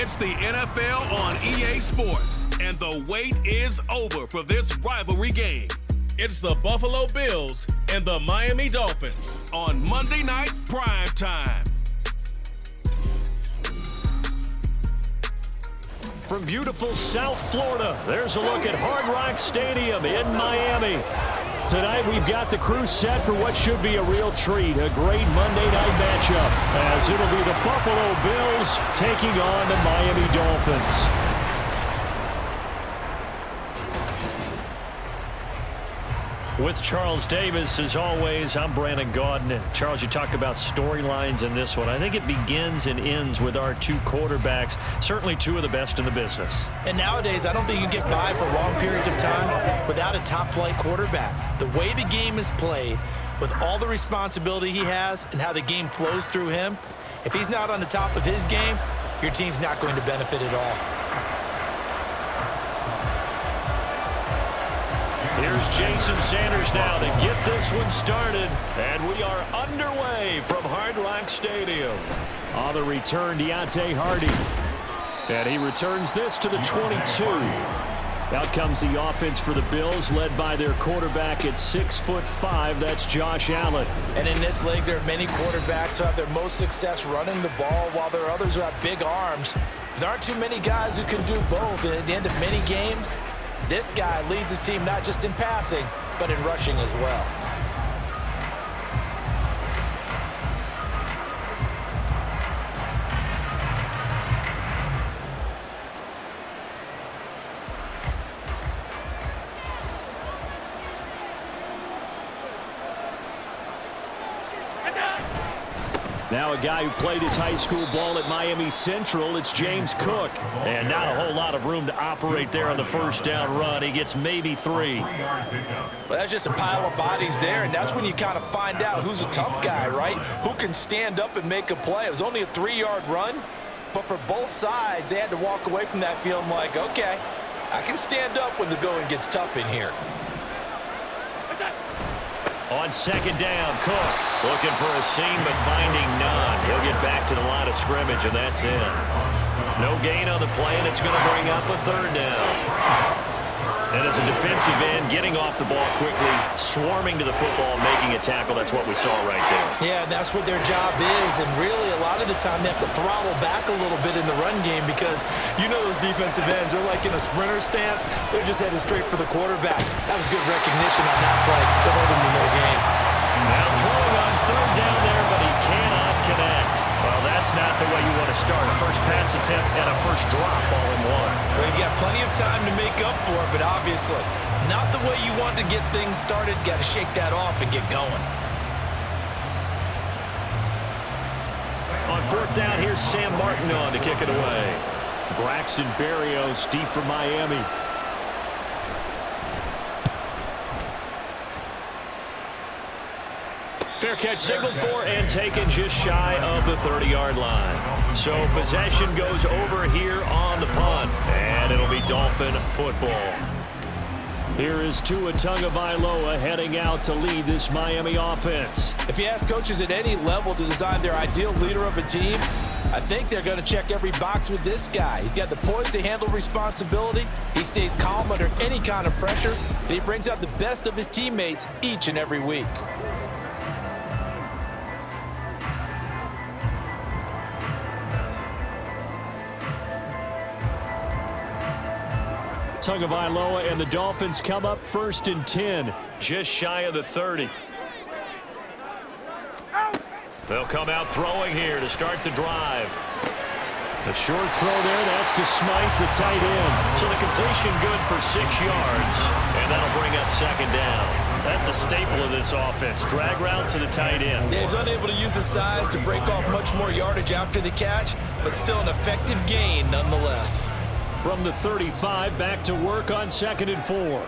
It's the NFL on EA Sports, and the wait is over for this rivalry game. It's the Buffalo Bills and the Miami Dolphins on Monday Night Prime Time. From beautiful South Florida, there's a look at Hard Rock Stadium in Miami. Tonight we've got the crew set for what should be a real treat, a great Monday night matchup, as it'll be the Buffalo Bills taking on the Miami Dolphins. With Charles Davis, as always, I'm Brandon Gaudin. Charles, you talk about storylines in this one. I think it begins and ends with our two quarterbacks, certainly two of the best in the business. And nowadays, I don't think you can get by for long periods of time without a top-flight quarterback. The way the game is played, with all the responsibility he has and how the game flows through him, if he's not on the top of his game, your team's not going to benefit at all. Here's Jason Sanders now to get this one started. And we are underway from Hard Rock Stadium. On the return, Deontay Hardy. And he returns this to the 22. Out comes the offense for the Bills, led by their quarterback at 6'5". That's Josh Allen. And in this league, there are many quarterbacks who have their most success running the ball, while there are others who have big arms. There aren't too many guys who can do both. And at the end of many games, this guy leads his team not just in passing, but in rushing as well. Now a guy who played his high school ball at Miami Central, it's James Cook. And not a whole lot of room to operate there on the first down run. He gets maybe 3. Well, that's just a pile of bodies there, and that's when you kind of find out who's a tough guy, right? Who can stand up and make a play. It was only a 3-yard run, but for both sides, they had to walk away from that feeling like, okay, I can stand up when the going gets tough in here. On second down, Cook looking for a seam but finding none. He'll get back to the line of scrimmage, and that's it. No gain on the play, and it's going to bring up a third down. And as a defensive end, getting off the ball quickly, swarming to the football, making a tackle, that's what we saw right there. Yeah, and that's what their job is, and really a lot of the time they have to throttle back a little bit in the run game because you know those defensive ends, they're like in a sprinter stance. They're just headed straight for the quarterback. That was good recognition on that play. They're holding to no gain. Now throwing on third down there, but he cannot connect. Well, that's not the way you want to start. A first pass attempt and a first drop all in one. Well, you've got plenty of time to make up for it, but obviously not the way you want to get things started. Got to shake that off and get going. On fourth down, here's Sam Martin on to kick it away. Braxton Berrios deep for Miami. Fair catch signaled for and taken just shy of the 30-yard line. So possession goes over here on the punt, and it'll be Dolphin football. Here is Tua Tagovailoa heading out to lead this Miami offense. If you ask coaches at any level to design their ideal leader of a team, I think they're going to check every box with this guy. He's got the poise to handle responsibility. He stays calm under any kind of pressure, and he brings out the best of his teammates each and every week. Tagovailoa and the Dolphins come up 1st and 10, just shy of the 30. They'll come out throwing here to start the drive. The short throw there, that's to Smythe, the tight end. So the completion good for 6 yards, and that'll bring up second down. That's a staple of this offense. Drag route to the tight end. Yeah, he's unable to use his size to break off much more yardage after the catch, but still an effective gain nonetheless. From the 35, back to work on 2nd and 4.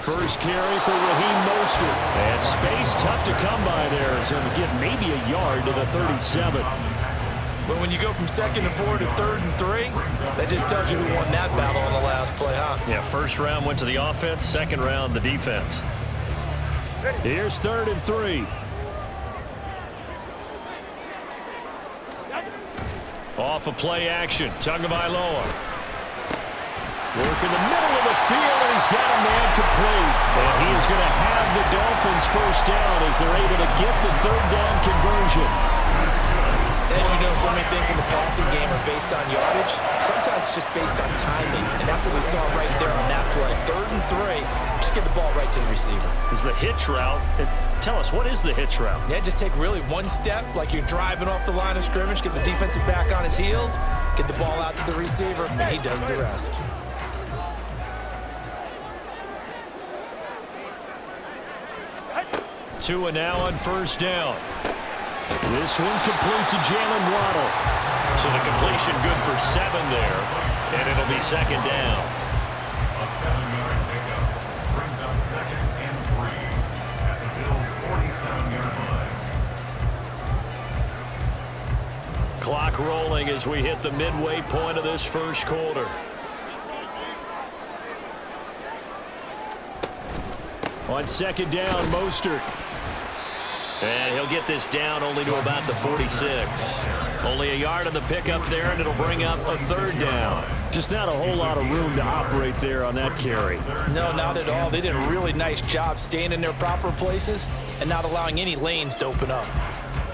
First carry for Raheem Mostert. And space tough to come by there. So to get maybe a yard to the 37. But when you go from 2nd and 4 to 3rd and 3, that just tells you who won that battle on the last play, huh? Yeah, first round went to the offense, second round the defense. Here's 3rd and 3. Off of play action, Tagovailoa. Work in the middle of the field, and he's got a man complete. And he is going to have the Dolphins first down as they're able to get the third down conversion. As you know, so many things in the passing game are based on yardage. Sometimes it's just based on timing, and that's what we saw right there on that play. 3rd and 3, just get the ball right to the receiver. Is the hitch route. Tell us, what is the hitch route? Yeah, just take really one step, like you're driving off the line of scrimmage, get the defensive back on his heels, get the ball out to the receiver, and he does the rest. Tua now on first down. This one complete to Jalen Waddle. So the completion good for 7 there, and it'll be second down. A 7-yard pickup brings up 2nd and 3 at the Bills' 47-yard line. Clock rolling as we hit the midway point of this first quarter. On second down, Mostert. And he'll get this down only to about the 46. Only a yard on the pickup there, and it'll bring up a third down. Just not a whole lot of room to operate there on that carry. No, not at all. They did a really nice job staying in their proper places and not allowing any lanes to open up.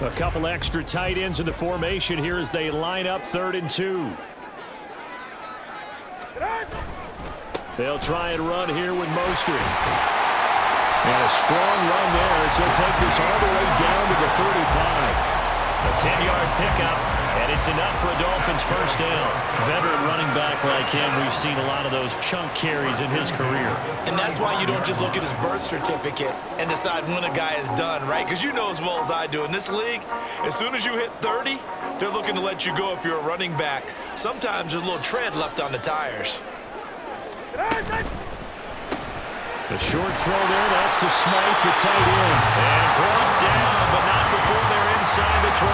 A couple extra tight ends in the formation here as they line up 3rd and 2. They'll try and run here with Mostert. And a strong run there as he'll take this all the way down to the 35. A 10-yard pickup, and it's enough for a Dolphins first down. Veteran running back like him, we've seen a lot of those chunk carries in his career. And that's why you don't just look at his birth certificate and decide when a guy is done, right? Because you know as well as I do, in this league, as soon as you hit 30, they're looking to let you go if you're a running back. Sometimes there's a little tread left on the tires. The short throw there, that's to Smythe, the tight end. And brought down, but not before they're inside the 25.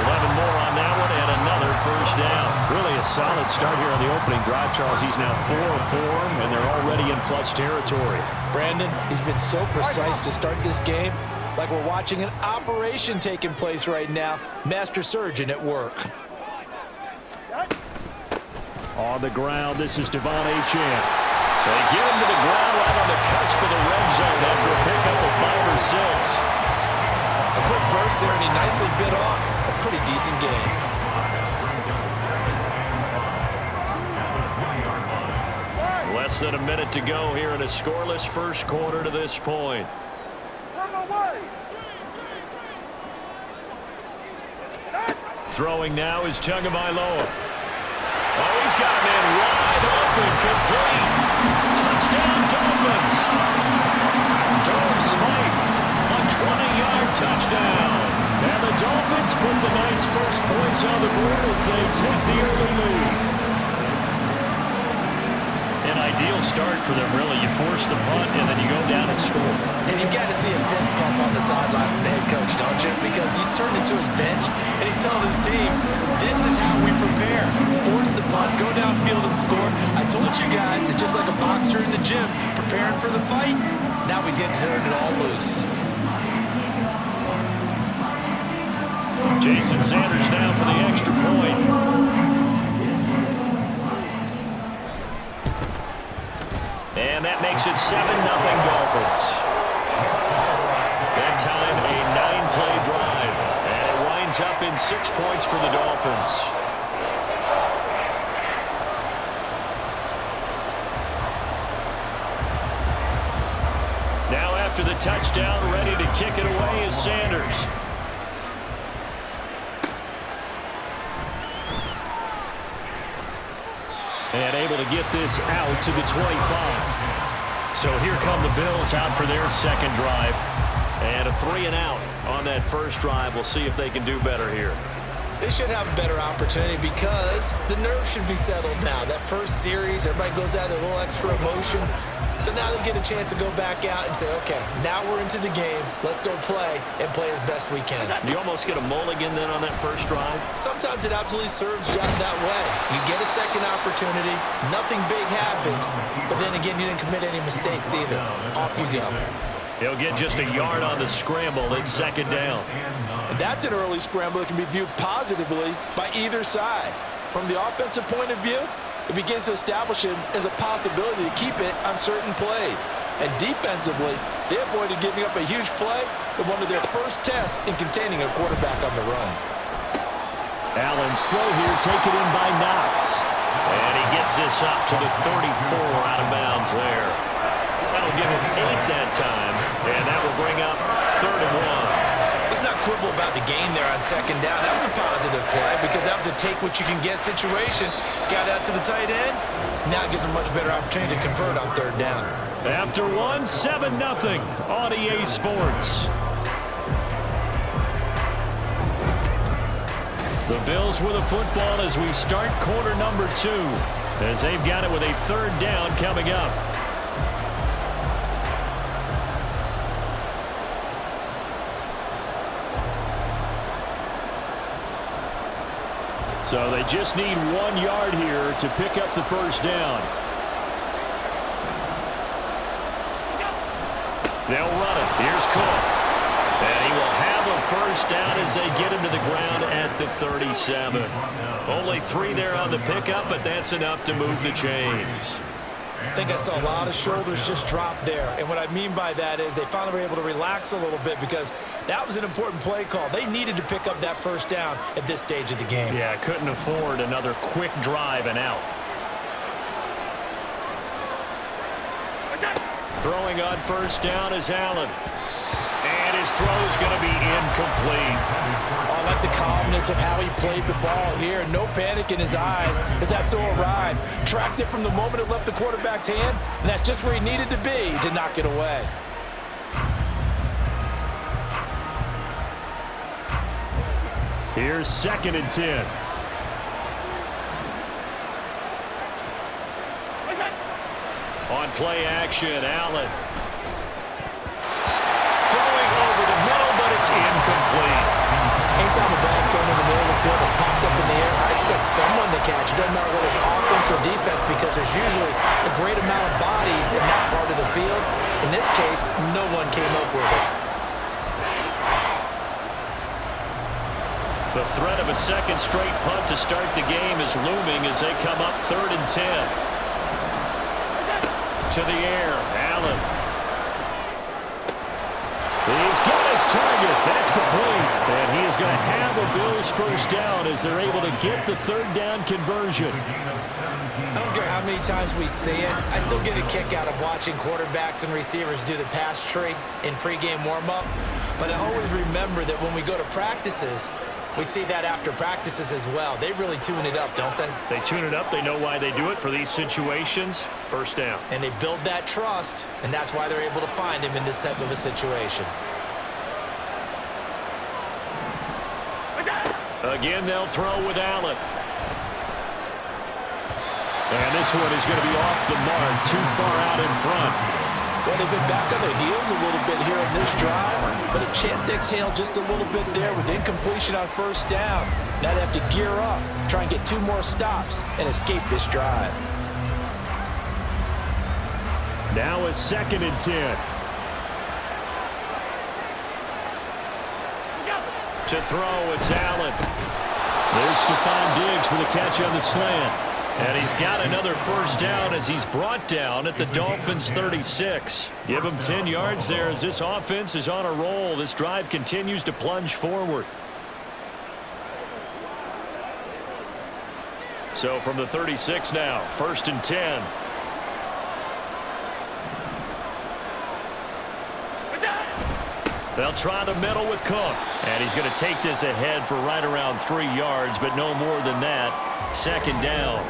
11 more on that one, and another first down. Really a solid start here on the opening drive, Charles. He's now 4 of 4, and they're already in plus territory. Brandon, he's been so precise to start this game, like we're watching an operation taking place right now. Master surgeon at work. On the ground, this is Devon Achane. They get him to the ground right on the cusp of the red zone after a pickup of 5 or 6. A quick burst there, and he nicely bit off a pretty decent game. Less than a minute to go here in a scoreless first quarter to this point. Throwing now is Tagovailoa. Oh, he's got a man wide open, complete. Touchdown, Dolphins. Durham Smythe, a 20-yard touchdown. And the Dolphins put the night's first points on the board as they take the early lead. An ideal start for them, really. You force the punt, and then you go down and score. And you've got to see a fist pump on the sideline from the head coach, don't you? Because he's turned into his bench, and he's telling his team, this is how we prepare. Force the punt, go downfield and score. I told you guys, it's just like a boxer in the gym, preparing for the fight. Now we get to turn it all loose. Jason Sanders now for the extra point. And that makes it 7-0 Dolphins. That time a 9-play drive. And it winds up in 6 points for the Dolphins. Now after the touchdown, ready to kick it away is Sanders. And able to get this out to the 25. So here come the Bills out for their second drive. And a 3-and-out on that first drive. We'll see if they can do better here. They should have a better opportunity because the nerves should be settled now. That first series, everybody goes out with a little extra emotion. So now they get a chance to go back out and say, okay, now we're into the game. Let's go play and play as best we can. Do you almost get a mulligan then on that first drive? Sometimes it absolutely serves that way. You get a second opportunity. Nothing big happened. But then again, you didn't commit any mistakes either. Off you go. He'll get just a yard on the scramble. It's second down. And that's an early scramble that can be viewed positively by either side. From the offensive point of view, it begins to establish him as a possibility to keep it on certain plays. And defensively, they avoided giving up a huge play in one of their first tests in containing a quarterback on the run. Allen's throw here taken in by Knox. And he gets this up to the 34 out of bounds there. That'll give him 8 that time. And that will bring up 3rd and 1. Let's not quibble about the gain there on second down. That was a positive play because that was a take-what-you-can-get situation. Got out to the tight end. Now it gives him a much better opportunity to convert on 3rd down. After 1, 7-0 on EA Sports. The Bills with a football as we start quarter number 2, as they've got it with a 3rd down coming up. So they just need 1 yard here to pick up the first down. They'll run it. Here's Cook. And he will have a first down as they get him to the ground at the 37. Only 3 there on the pickup, but that's enough to move the chains. I think I saw a lot of shoulders just drop there. And what I mean by that is they finally were able to relax a little bit because that was an important play call. They needed to pick up that first down at this stage of the game. Yeah, couldn't afford another quick drive and out. Throwing on first down is Allen. And his throw is going to be incomplete. I like the calmness of how he played the ball here. No panic in his eyes as that throw arrived. Tracked it from the moment it left the quarterback's hand, and that's just where he needed to be to knock it away. Here's 2nd and 10. On play action, Allen. Throwing over the middle, but it's incomplete. Anytime a ball's thrown in the middle of the field that's popped up in the air, I expect someone to catch it. Doesn't matter whether it's offense or defense because there's usually a great amount of bodies in that part of the field. In this case, no one came up with it. The threat of a second straight punt to start the game is looming as they come up 3rd and 10. To the air, Allen. He's got his target. That's complete. And he is going to have a Bills first down as they're able to get the 3rd down conversion. I don't care how many times we see it. I still get a kick out of watching quarterbacks and receivers do the pass tree in pregame warm-up. But I always remember that when we go to practices, we see that after practices as well. They really tune it up, don't they? They tune it up. They know why they do it for these situations. First down. And they build that trust, and that's why they're able to find him in this type of a situation. Again, they'll throw with Allen. And this one is going to be off the mark, too far out in front. Well, they've been back on their heels a little bit here on this drive, but a chance to exhale just a little bit there with incompletion on first down. Now they have to gear up, try and get 2 more stops, and escape this drive. Now it's 2nd and 10. To throw, it's Allen. There's Stephon Diggs for the catch on the slant. And he's got another first down as he's brought down at the Dolphins' 36. Give him 10 yards there as this offense is on a roll. This drive continues to plunge forward. So from the 36 now, 1st and 10. They'll try the middle with Cook. And he's going to take this ahead for right around 3 yards, but no more than that. 2nd down.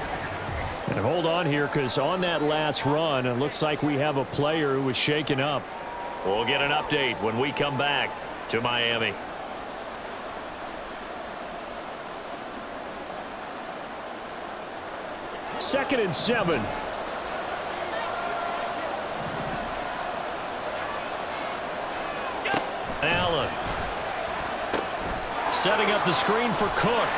And hold on here because on that last run, it looks like we have a player who was shaken up. We'll get an update when we come back to Miami. Second and 7. Allen setting up the screen for Cook.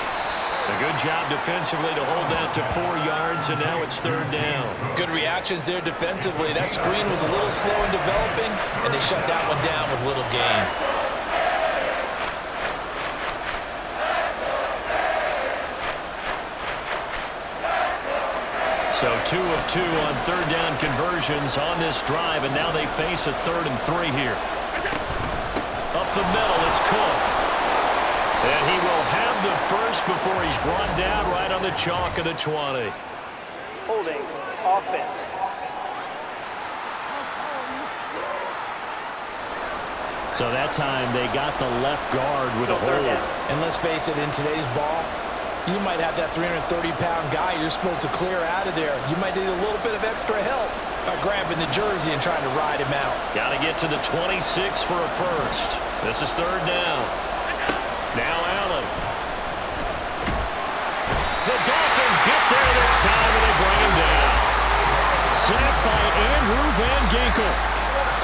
A good job defensively to hold that to 4 yards, and now it's 3rd down. Good reactions there defensively. That screen was a little slow in developing, and they shut that one down with little gain. So 2 of 2 on 3rd down conversions on this drive, and now they face a 3rd and 3 here. Up the middle, it's Cook. And he will have the first before he's brought down right on the chalk of the 20. Holding offense. So that time they got the left guard with a hold. And let's face it, in today's ball, you might have that 330-pound guy you're supposed to clear out of there. You might need a little bit of extra help by grabbing the jersey and trying to ride him out. Got to get to the 26 for a first. This is 3rd down. Now Allen. The Dolphins get there this time, and they bring him down. Sacked by Andrew Van Ginkel.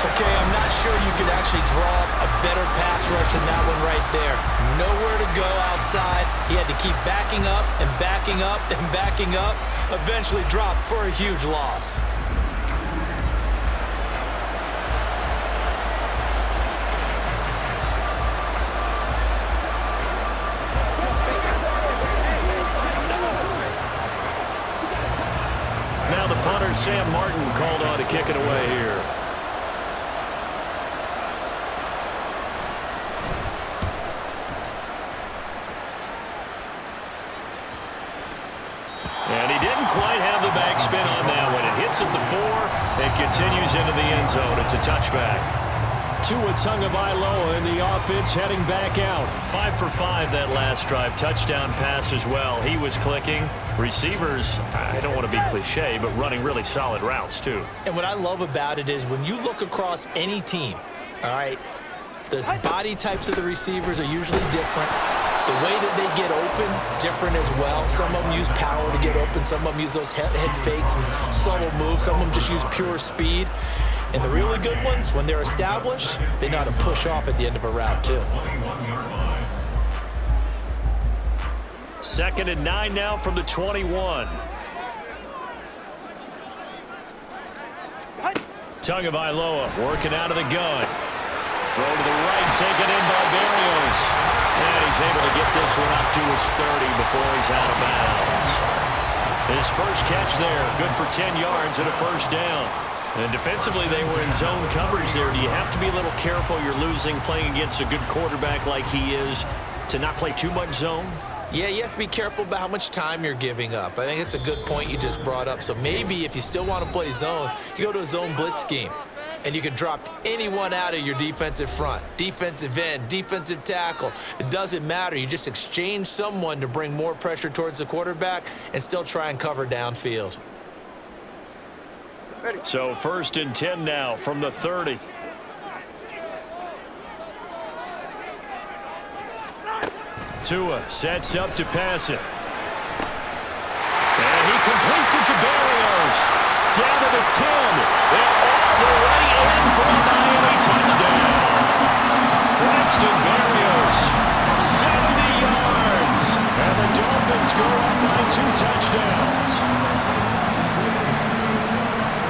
Okay, I'm not sure you could actually draw a better pass rush than that one right there. Nowhere to go outside. He had to keep backing up and backing up and backing up. Eventually dropped for a huge loss. Now the punter, Sam Martin, called on to kick it away here. And he didn't quite have the backspin on that one. It hits at the 4 and continues into the end zone. It's a touchback. Tua Tagovailoa in the offense heading back out. 5 for 5 that last drive. Touchdown pass as well. He was clicking. Receivers, I don't want to be cliche, but running really solid routes too. And what I love about it is when you look across any team, all right, the body types of the receivers are usually different. The way that they get open, different as well. Some of them use power to get open. Some of them use those head fakes and subtle moves. Some of them just use pure speed. And the really good ones, when they're established, they know how to push off at the end of a route, too. 2nd and 9 now from the 21. Tagovailoa working out of the gun. Throw to the right, taken in by Berrios. And he's able to get this one up to his 30 before he's out of bounds. His first catch there, good for 10 yards and a first down. And defensively, they were in zone coverage there. Do you have to be a little careful? You're losing playing against a good quarterback like he is to not play too much zone? Yeah, you have to be careful about how much time you're giving up. I think it's a good point you just brought up. So maybe if you still want to play zone, you go to a zone blitz scheme. And you can drop anyone out of your defensive front, defensive end, defensive tackle. It doesn't matter. You just exchange someone to bring more pressure towards the quarterback and still try and cover downfield. So 1st and 10 now from the 30. Tua sets up to pass it. And he completes it to Berrios. Down to the 10. And all the way in for a Miami touchdown. Braxton Berrios, 70 yards. And the Dolphins go up by 2 touchdowns.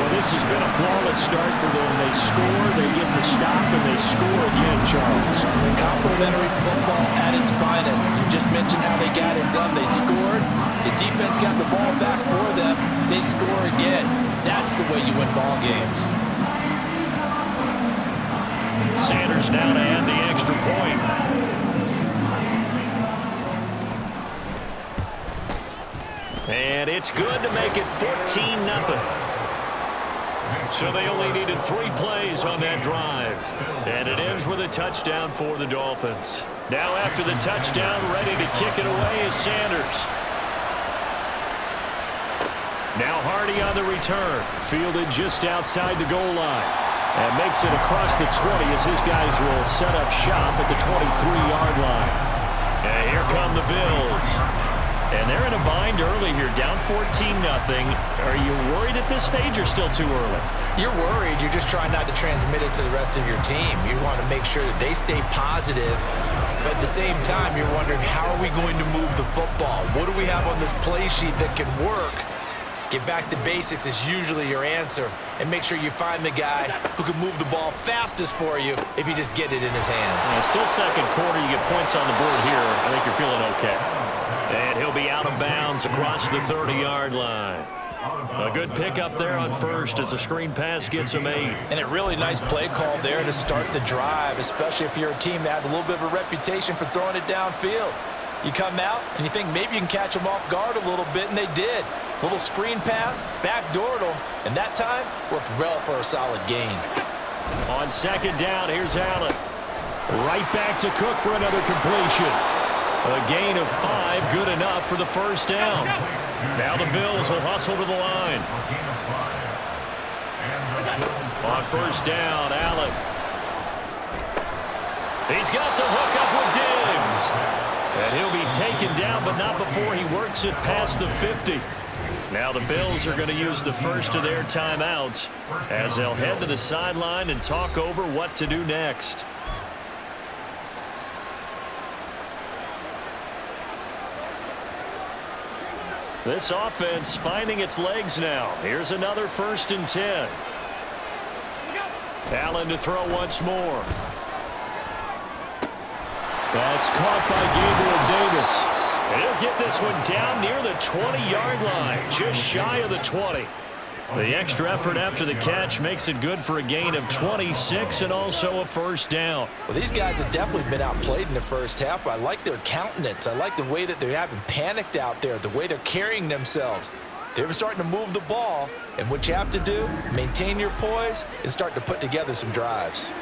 Well, this has been a flawless start for them. They score, they get the stop, and they score again, Charles. Complimentary football at its finest. You just mentioned how they got it done. They scored. The defense got the ball back for them. They score again. That's the way you win ball games. Sanders now to add the extra point. And it's good to make it 14-0. So they only needed 3 plays on that drive. And it ends with a touchdown for the Dolphins. Now after the touchdown, ready to kick it away is Sanders. Now Hardy on the return. Fielded just outside the goal line. And makes it across the 20 as his guys will set up shop at the 23-yard line. And here come the Bills. And they're in a bind early here, down 14-0. Are you worried at this stage or still too early? You're worried. You're just trying not to transmit it to the rest of your team. You want to make sure that they stay positive But at the same time, you're wondering, how are we going to move the football? What do we have on this play sheet that can work? Get back to basics is usually your answer, and make sure you find the guy who can move the ball fastest for you if you just get it in his hands. Still second quarter. You get points on the board here. I think you're feeling okay. And he'll be out of bounds across the 30-yard line. A good pickup there on first as the screen pass gets him 8. And a really nice play call there to start the drive, especially if you're a team that has a little bit of a reputation for throwing it downfield. You come out and you think maybe you can catch them off guard a little bit, and they did. Little screen pass, backdoored them, and that time worked well for a solid gain. On second down, here's Allen. Right back to Cook for another completion. A gain of 5, good enough for the first down. Now the Bills will hustle to the line. On first down, Allen. He's got the hook up with Diggs. And he'll be taken down, but not before he works it past the 50. Now the Bills are going to use the first of their timeouts as they'll head to the sideline and talk over what to do next. This offense finding its legs now. Here's another 1st and 10. Allen to throw once more. That's caught by Gabriel Davis. He'll get this one down near the 20-yard line, just shy of the 20. The extra effort after the catch makes it good for a gain of 26 and also a first down. Well, these guys have definitely been outplayed in the first half, but I like their countenance. I like the way that they haven't panicked out there, the way they're carrying themselves. They're starting to move the ball, and what you have to do, maintain your poise and start to put together some drives.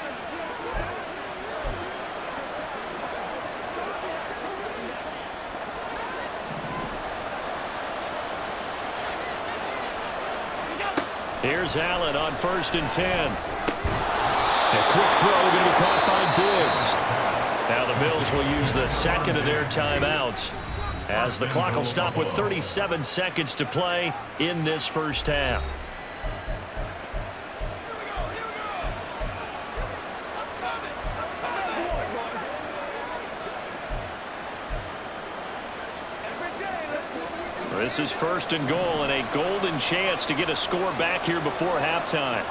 Here's Allen on 1st and 10. A quick throw going to be caught by Diggs. Now the Bills will use the second of their timeouts as the clock will stop with 37 seconds to play in this first half. This is 1st and goal and a golden chance to get a score back here before halftime.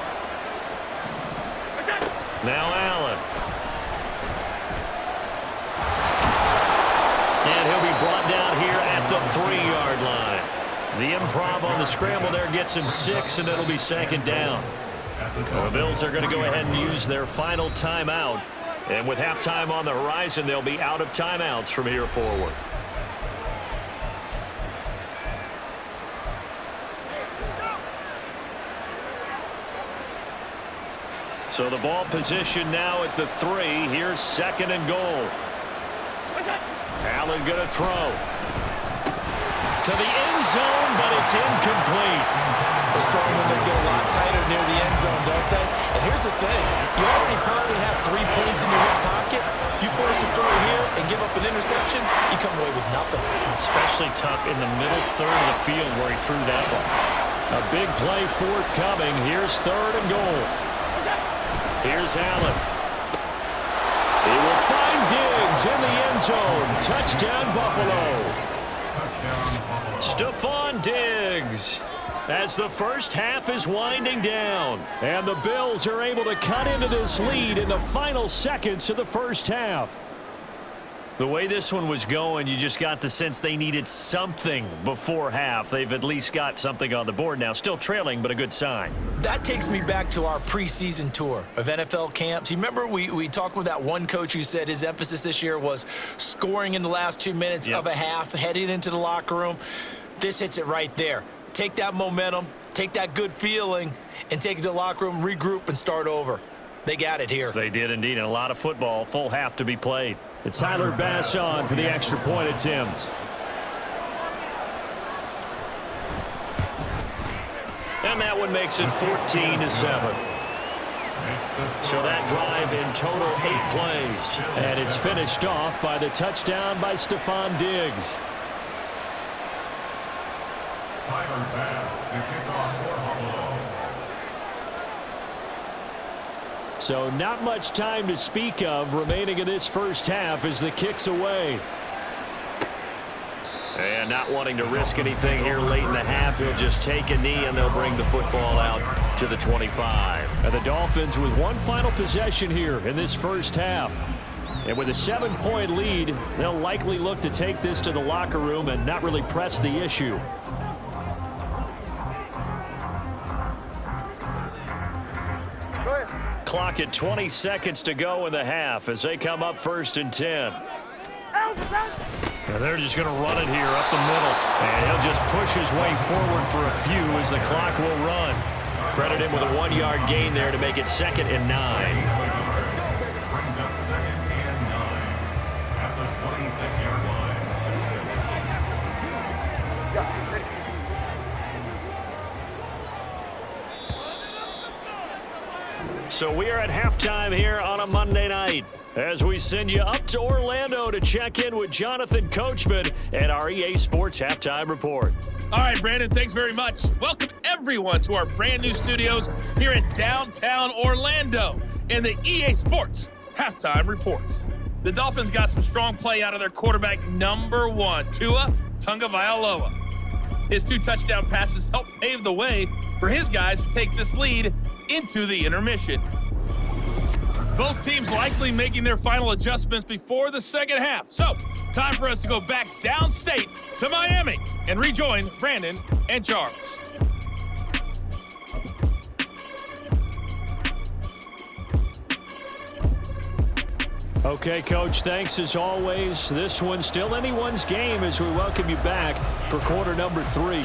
Now Allen. And he'll be brought down here at the 3-yard line. The improv on the scramble there gets him 6, and it'll be 2nd down. Well, the Bills are going to go ahead and use their final timeout. And with halftime on the horizon, they'll be out of timeouts from here forward. So the ball position now at the 3. Here's 2nd and goal. Allen going to throw. To the end zone, but it's incomplete. Those throwing windows get a lot tighter near the end zone, don't they? And here's the thing. You already probably have 3 points in your hip pocket. You force a throw here and give up an interception, you come away with nothing. Especially tough in the middle third of the field where he threw that one. A big play forthcoming. Here's 3rd and goal. Here's Allen. He will find Diggs in the end zone. Touchdown, Buffalo. Stephon Diggs. As the first half is winding down. And the Bills are able to cut into this lead in the final seconds of the first half. The way this one was going, you just got the sense they needed something before half. They've at least got something on the board now. Still trailing, but a good sign. That takes me back to our preseason tour of NFL camps. You remember we talked with that one coach who said his emphasis this year was scoring in the last 2 minutes of a half, heading into the locker room. This hits it right there. Take that momentum, take that good feeling, and take it to the locker room, regroup, and start over. They got it here. They did indeed, and a lot of football, full half to be played. It's Tyler Bass on for the extra point attempt. And that one makes it 14-7. So that drive in total 8 plays. And it's finished off by the touchdown by Stephon Diggs. Tyler Bass to kick off for Buffalo. So not much time to speak of remaining in this first half as the kick's away. And not wanting to risk anything here late in the half, he'll just take a knee and they'll bring the football out to the 25. And the Dolphins with one final possession here in this first half. And with a 7-point lead, they'll likely look to take this to the locker room and not really press the issue. Clock at 20 seconds to go in the half as they come up 1st and 10. And they're just going to run it here up the middle. And he'll just push his way forward for a few as the clock will run. Credit him with a 1-yard gain there to make it 2nd and 9. Brings up 2nd and 9 at the 26-yard line. So we are at halftime here on a Monday night as we send you up to Orlando to check in with Jonathan Coachman and our EA Sports Halftime Report. All right, Brandon, thanks very much. Welcome, everyone, to our brand new studios here in downtown Orlando in the EA Sports Halftime Report. The Dolphins got some strong play out of their quarterback, number 1, Tua Tagovailoa. His 2 touchdown passes helped pave the way for his guys to take this lead into the intermission. Both teams likely making their final adjustments before the second half. So, time for us to go back downstate to Miami and rejoin Brandon and Charles. Okay, Coach, thanks as always. This one's still anyone's game as we welcome you back for quarter number 3.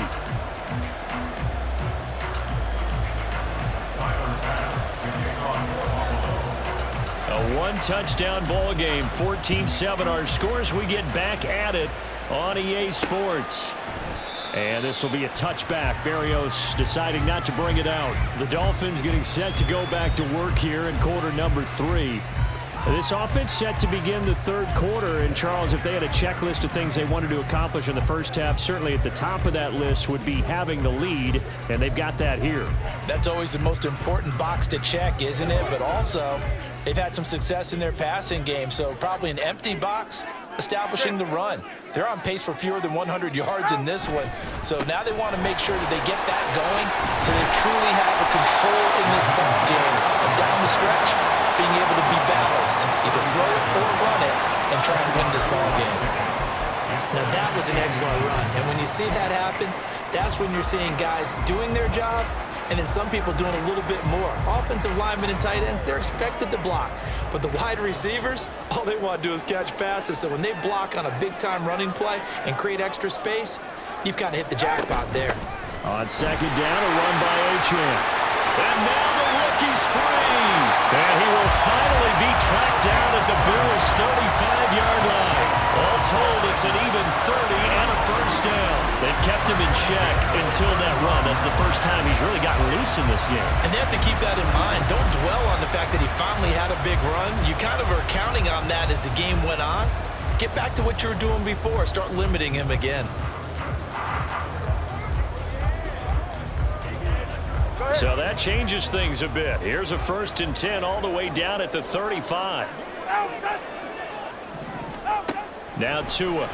A 1-touchdown ball game, 14-7 our scores. We get back at it on EA Sports. And this will be a touchback. Berrios deciding not to bring it out. The Dolphins getting set to go back to work here in quarter number 3. This offense set to begin the 3rd quarter. And, Charles, if they had a checklist of things they wanted to accomplish in the first half, certainly at the top of that list would be having the lead, and they've got that here. That's always the most important box to check, isn't it? But also, they've had some success in their passing game, so probably an empty box establishing the run. They're on pace for fewer than 100 yards in this one, so now they want to make sure that they get that going so they truly have a control in this ball game. And down the stretch, being able to be balanced, either throw it or run it, and try and win this ball game. Now that was an excellent run, and when you see that happen, that's when you're seeing guys doing their job and then some people doing a little bit more. Offensive linemen and tight ends, they're expected to block. But the wide receivers, all they want to do is catch passes. So when they block on a big-time running play and create extra space, you've kind of hit the jackpot there. On 2nd down, a run by Achane. And now the rookie's free. And he will finally be tracked down at the Bills' 35-yard line. All told, it's an even 30 and a first down. They've kept him in check until that run. That's the first time he's really gotten loose in this game. And they have to keep that in mind. Don't dwell on the fact that he finally had a big run. You kind of are counting on that as the game went on. Get back to what you were doing before. Start limiting him again. So that changes things a bit. Here's a 1st and 10 all the way down at the 35. Now Tua.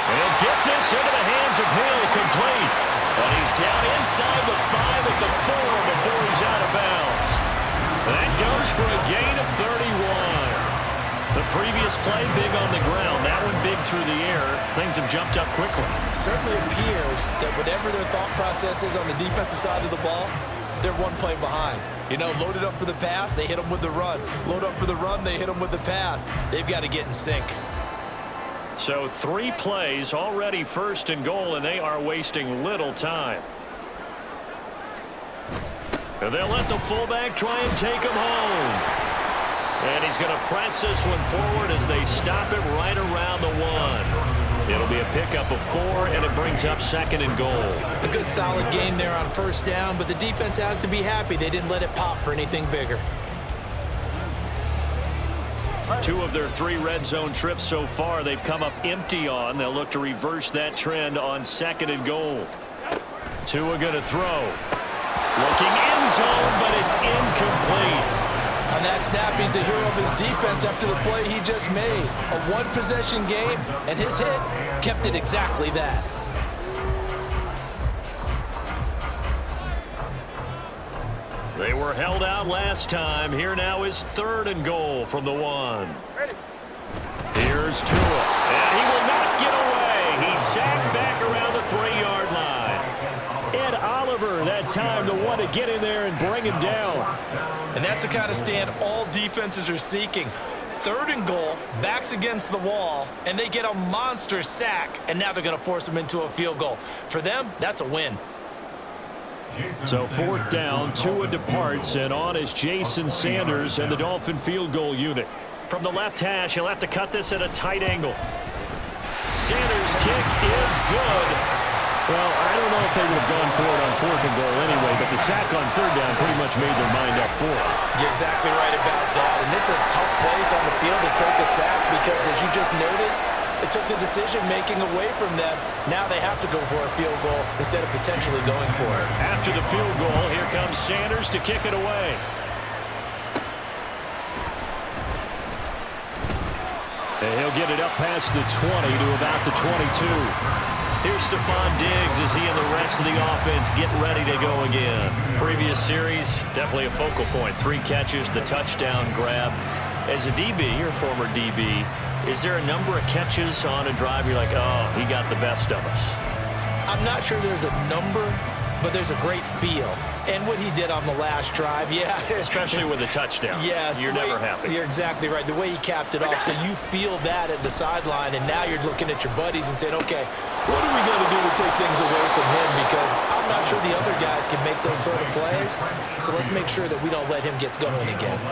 He'll get this into the hands of Hill, complete. But he's down inside the 5 at the 4 before he's out of bounds. That goes for a gain of 31. The previous play big on the ground. That one big through the air. Things have jumped up quickly. Certainly appears that whatever their thought process is on the defensive side of the ball, they're one play behind. You know, loaded up for the pass, they hit them with the run. Load up for the run, they hit them with the pass. They've got to get in sync. So 3 plays already 1st and goal, and they are wasting little time. And they'll let the fullback try and take him home. And he's going to press this one forward as they stop it right around the 1. It'll be a pickup of 4, and it brings up 2nd and goal. A good solid gain there on 1st down, but the defense has to be happy they didn't let it pop for anything bigger. 2 of their 3 red zone trips so far they've come up empty on. They'll look to reverse that trend on 2nd and goal. Tua going to throw. Looking end zone, but it's incomplete. On that snap, he's the hero of his defense after the play he just made. A one-possession game, and his hit kept it exactly that. They were held out last time. Here now is 3rd and goal from the 1. Here's Tua, and he will not get away. He's sacked back around the 3-yard line. Ed Oliver that time, the one to get in there and bring him down. And that's the kind of stand all defenses are seeking. 3rd and goal, backs against the wall, and they get a monster sack, and now they're going to force him into a field goal. For them, that's a win. So 4th down, Tua departs, and on is Jason Sanders and the Dolphin field goal unit. From the left hash, he'll have to cut this at a tight angle. Sanders' kick is good. Well, I don't know if they would have gone for it on 4th and goal anyway, but the sack on 3rd down pretty much made their mind up for it. You're exactly right about that. And this is a tough place on the field to take a sack because, as you just noted, it took the decision-making away from them. Now they have to go for a field goal instead of potentially going for it. After the field goal, here comes Sanders to kick it away. And he'll get it up past the 20 to about the 22. Here's Stephon Diggs as he and the rest of the offense get ready to go again. Previous series, definitely a focal point. 3 catches, the touchdown grab. As a DB, or former DB, is there a number of catches on a drive you're like, oh, he got the best of us? I'm not sure there's a number, but there's a great feel. And what he did on the last drive, yeah. Especially with a touchdown. Yes. You're never happy. You're exactly right. The way he capped it off, so you feel that at the sideline, and now you're looking at your buddies and saying, okay, what are we going to do to take things away from him? Because I'm not sure the other guys can make those sort of plays. So let's make sure that we don't let him get going again.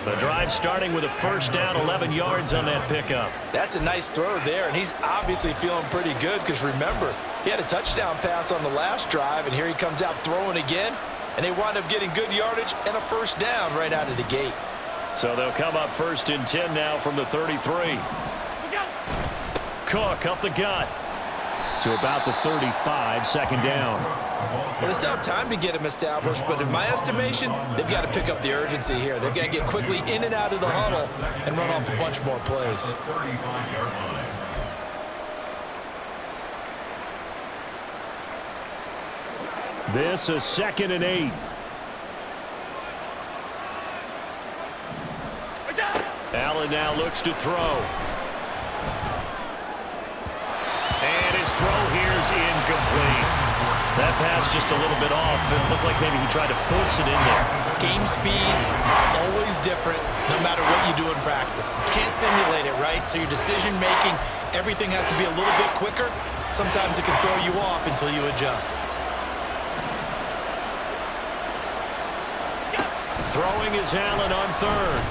The drive starting with a 1st down, 11 yards on that pickup. That's a nice throw there, and he's obviously feeling pretty good because, remember, he had a touchdown pass on the last drive, and here he comes out throwing again, and they wind up getting good yardage and a 1st down right out of the gate. So they'll come up 1st and 10 now from the 33. Cook up the gut to about the 35, 2nd down. Well, they still have time to get him established, but in my estimation, they've got to pick up the urgency here. They've got to get quickly in and out of the huddle and run off a bunch more plays. This is 2nd and 8. Allen now looks to throw. And his throw here's incomplete. That pass just a little bit off. It looked like maybe he tried to force it in there. Game speed, always different, no matter what you do in practice. You can't simulate it, right? So your decision-making, everything has to be a little bit quicker. Sometimes it can throw you off until you adjust. Throwing is Allen on 3rd.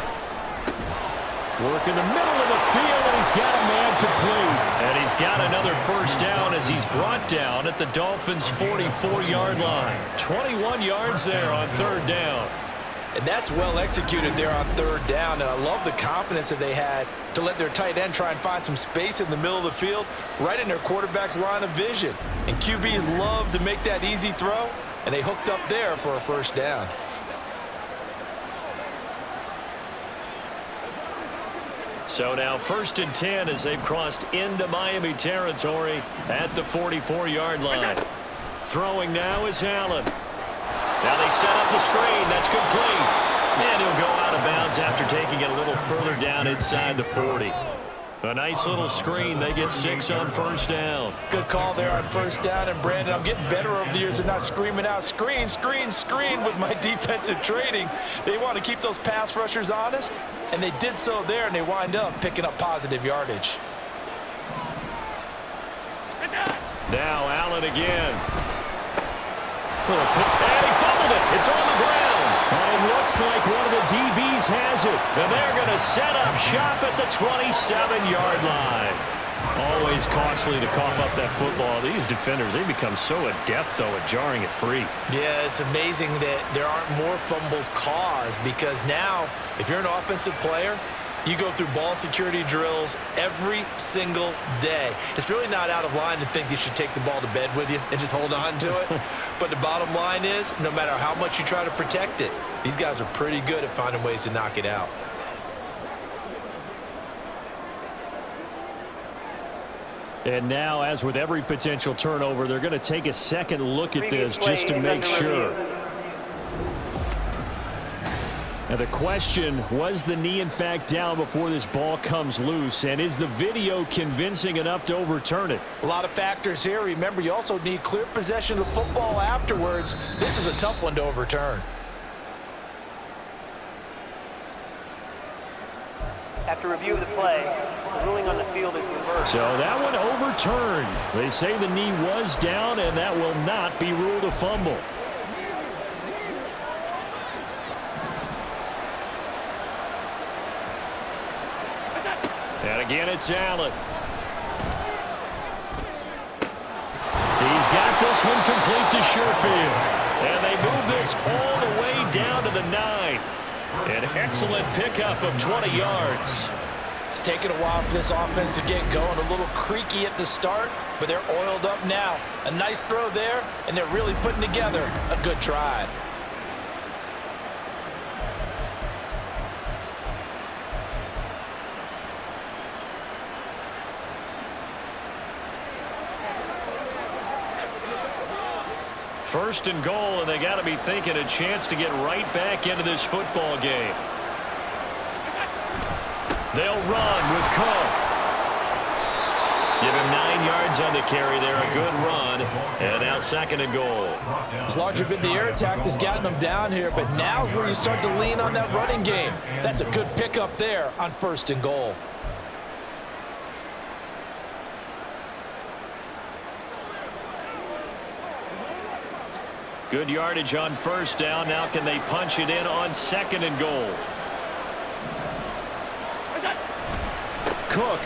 Work in the middle of the field, and he's got a man complete. And he's got another 1st down as he's brought down at the Dolphins' 44-yard line. 21 yards there on 3rd down. And that's well executed there on 3rd down, and I love the confidence that they had to let their tight end try and find some space in the middle of the field, right in their quarterback's line of vision. And QBs love to make that easy throw, and they hooked up there for a 1st down. So now 1st and 10 as they've crossed into Miami territory at the 44-yard line. Throwing now is Allen. Now they set up the screen. That's complete. And he'll go out of bounds after taking it a little further down inside the 40. A nice little screen. They get 6 on 1st down. Good call there on 1st down. And, Brandon, I'm getting better over the years of not screaming out, screen, screen, screen with my defensive training. They want to keep those pass rushers honest, and they did so there, and they wind up picking up positive yardage. Now Allen again. And he fumbled it. It's on the ground. And it looks like one of the DBs has it. And they're going to set up shop at the 27-yard line. Always costly to cough up that football. These defenders, they become so adept, though, at jarring it free. Yeah, it's amazing that there aren't more fumbles caused because now, if you're an offensive player, You go through ball security drills every single day. It's really not out of line to think you should take the ball to bed with you and just hold on to it. But the bottom line is, no matter how much you try to protect it, these guys are pretty good at finding ways to knock it out. And now, as with every potential turnover, they're going to take a second look at this just to make sure. Now the question, was the knee in fact down before this ball comes loose? And is the video convincing enough to overturn it? A lot of factors here. Remember, you also need clear possession of the football afterwards. This is a tough one to overturn. After review of the play, the ruling on the field is reversed. So that one overturned. They say the knee was down, and that will not be ruled a fumble. And again, it's Allen. He's got this one complete to Sherfield. And they move this all the way down to the 9. An excellent pickup of 20 yards. It's taken a while for this offense to get going. A little creaky at the start, but they're oiled up now. A nice throw there, and they're really putting together a good drive. First and goal, and they got to be thinking a chance to get right back into this football game. They'll run with Cook. Give him 9 yards on the carry there, a good run, and now second and goal. It's largely been the air attack that's gotten them down here, but now's where you start to lean on that running game. That's a good pickup there on first and goal. Good yardage on first down. Now can they punch it in on second and goal? Cook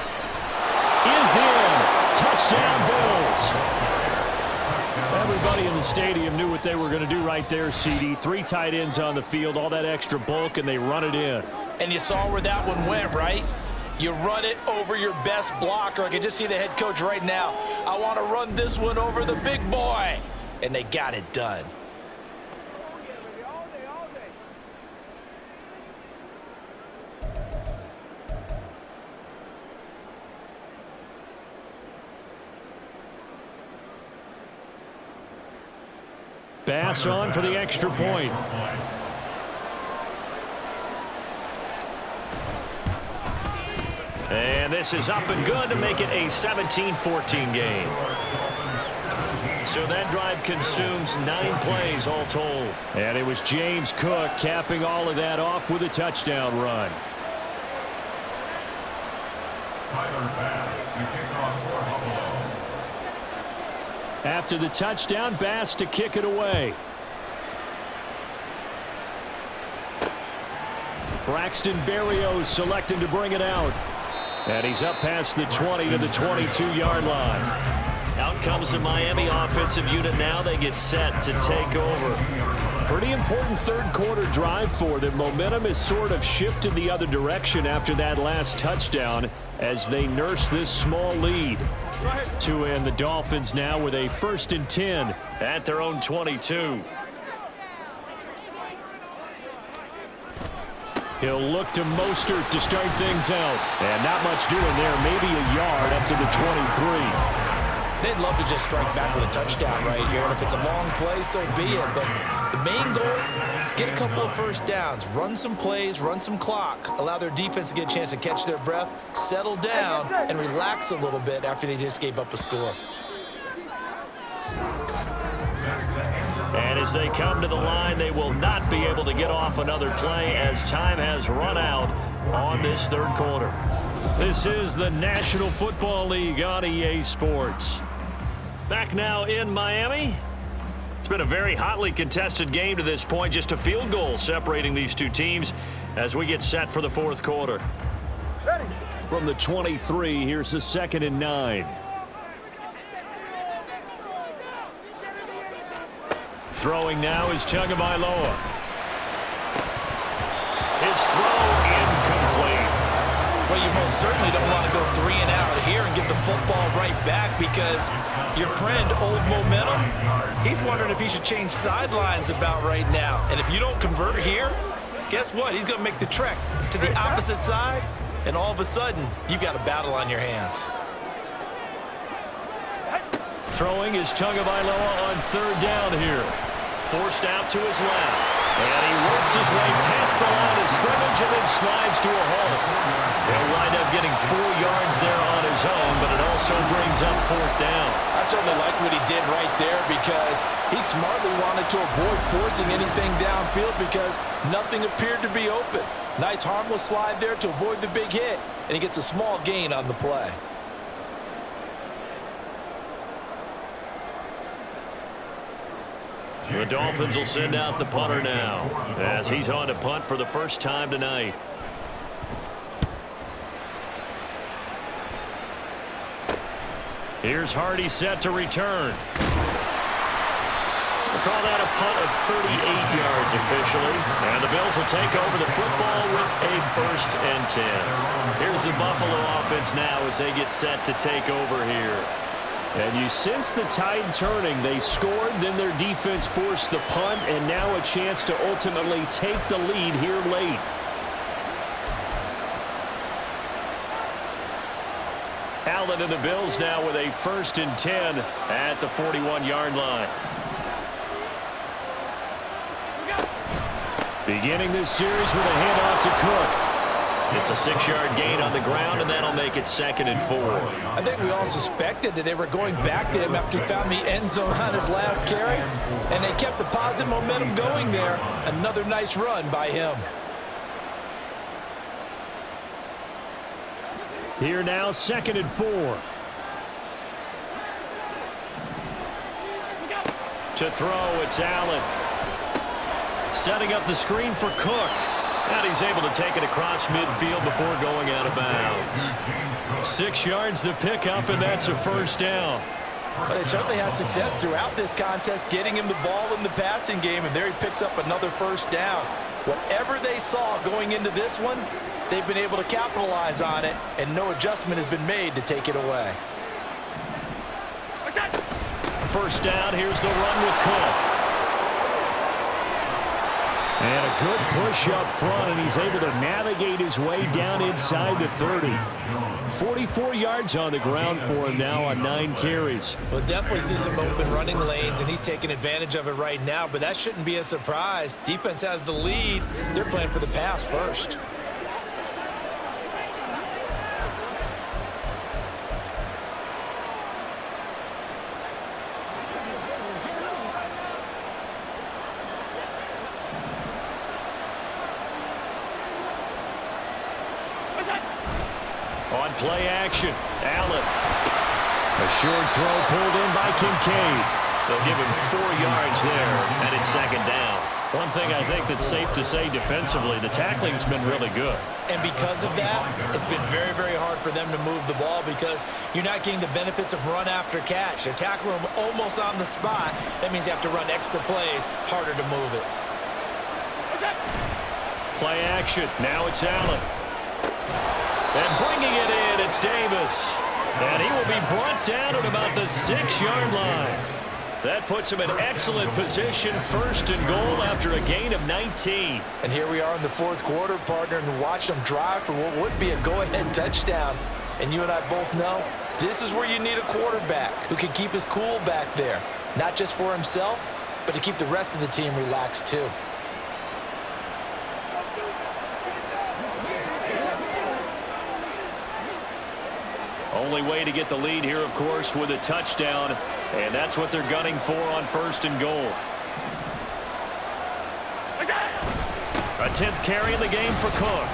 is in. Touchdown, Bills. Everybody in the stadium knew what they were going to do right there, CD. 3 tight ends on the field, all that extra bulk, and they run it in. And you saw where that one went, right? You run it over your best blocker. I can just see the head coach right now. I want to run this one over the big boy. And they got it done. Bass on for the extra point. And this is up and good to make it a 17-14 game. So that drive consumes 9 plays all told. And it was James Cook capping all of that off with a touchdown run. Tyler Bass to kick off for Buffalo. After the touchdown, Bass to kick it away. Braxton Berrios selecting to bring it out. And he's up past the 20 to the 22-yard line. Out comes the Miami offensive unit now. They get set to take over. Pretty important third quarter drive for them. Momentum has sort of shifted the other direction after that last touchdown as they nurse this small lead. To end the Dolphins now with a 1st and 10 at their own 22. He'll look to Mostert to start things out. And not much doing there. Maybe a yard up to the 23. They'd love to just strike back with a touchdown right here. And if it's a long play, so be it. But the main goal, get a couple of first downs, run some plays, run some clock, allow their defense to get a chance to catch their breath, settle down, and relax a little bit after they just gave up a score. And as they come to the line, they will not be able to get off another play as time has run out on this third quarter. This is the National Football League on EA Sports. Back now in Miami. It's been a very hotly contested game to this point. Just a field goal separating these two teams as we get set for the fourth quarter. Ready. From the 23, here's the 2nd and 9. Throwing now is Tagovailoa. His throw incomplete. most certainly don't want to go 3 and out here and get the football right back, because your friend, Old Momentum, he's wondering if he should change sidelines about right now. And if you don't convert here, guess what? He's going to make the trek to the opposite side, and all of a sudden, you've got a battle on your hands. Throwing is Tagovailoa on 3rd down here. Forced out to his left. And he works his way past the line of scrimmage and then slides to a hole. He'll wind up getting 4 yards there on his own, but it also brings up 4th down. I certainly like what he did right there, because he smartly wanted to avoid forcing anything downfield because nothing appeared to be open. Nice harmless slide there to avoid the big hit, and he gets a small gain on the play. The Dolphins will send out the punter now, as he's on to punt for the first time tonight. Here's Hardy set to return. We'll call that a punt of 38 yards officially. And the Bills will take over the football with a 1st and 10. Here's the Buffalo offense now as they get set to take over here. And you sense the tide turning. They scored, then their defense forced the punt, and now a chance to ultimately take the lead here late. Allen and the Bills now with a 1st and 10 at the 41-yard line. Beginning this series with a handoff to Cook. It's a 6-yard gain on the ground, and that'll make it 2nd and 4. I think we all suspected that they were going back to him after he found the end zone on his last carry, and they kept the positive momentum going there. Another nice run by him. Here now, 2nd and 4. To throw, it's Allen. Setting up the screen for Cook. And he's able to take it across midfield before going out of bounds. 6 yards the pickup, and that's a 1st down. Well, they certainly had success throughout this contest, getting him the ball in the passing game, and there he picks up another 1st down. Whatever they saw going into this one, they've been able to capitalize on it, and no adjustment has been made to take it away. 1st down, here's the run with Cook. And a good push up front, and he's able to navigate his way down inside the 30. 44 yards on the ground for him now on 9 carries. We'll definitely see some open running lanes, and he's taking advantage of it right now, but that shouldn't be a surprise. Defense has the lead. They're playing for the pass first. On play action, Allen. A short throw pulled in by Kincaid. They'll give him 4 yards there, and it's 2nd down. One thing I think that's safe to say defensively, the tackling's been really good. And because of that, it's been very, very hard for them to move the ball, because you're not getting the benefits of run after catch. They're tackling them almost on the spot. That means you have to run extra plays, harder to move it. Play action, now it's Allen. And bringing it in, it's Davis. And he will be brought down at about the 6-yard line. That puts him in excellent position, 1st and goal after a gain of 19. And here we are in the 4th quarter, partner, and watch them drive for what would be a go-ahead touchdown. And you and I both know this is where you need a quarterback who can keep his cool back there, not just for himself, but to keep the rest of the team relaxed too. Only way to get the lead here, of course, with a touchdown, and that's what they're gunning for on 1st and goal. A 10th carry in the game for Cook.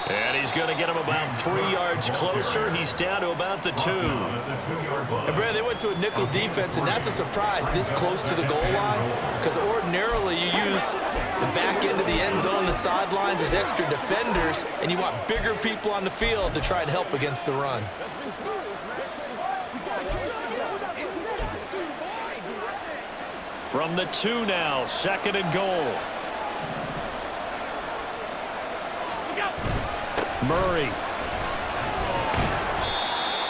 And he's going to get him about 3 yards closer. He's down to about the 2. And Brad, they went to a nickel defense, and that's a surprise this close to the goal line, because ordinarily you use the back end of the end zone, the sidelines as extra defenders, and you want bigger people on the field to try and help against the run. From the 2 now, 2nd and goal. Murray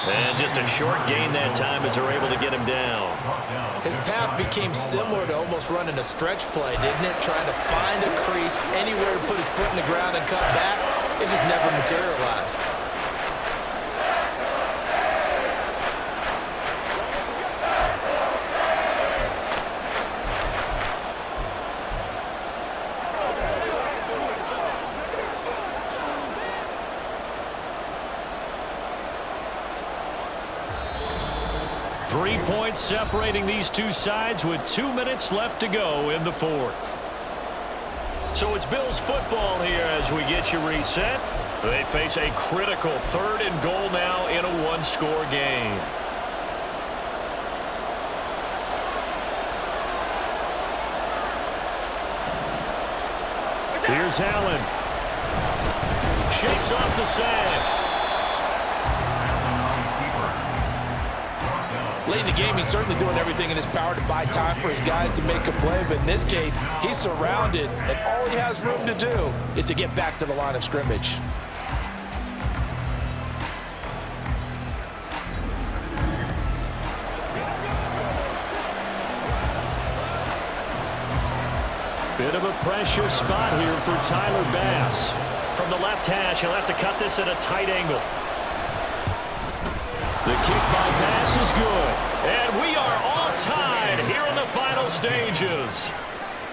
And just a short gain that time as they're able to get him down. His path became similar to almost running a stretch play, didn't it? Trying to find a crease, anywhere to put his foot in the ground and cut back. It just never materialized. Three points separating these two sides with 2 minutes left to go in the fourth. So it's Bills football here as we get you reset. They face a critical 3rd and goal now in a one-score game. Here's Allen. Shakes off the sand. Late in the game, he's certainly doing everything in his power to buy time for his guys to make a play. But in this case, he's surrounded, and all he has room to do is to get back to the line of scrimmage. Bit of a pressure spot here for Tyler Bass. From the left hash, he'll have to cut this at a tight angle. The kick by Bass is good. And we are all tied here in the final stages.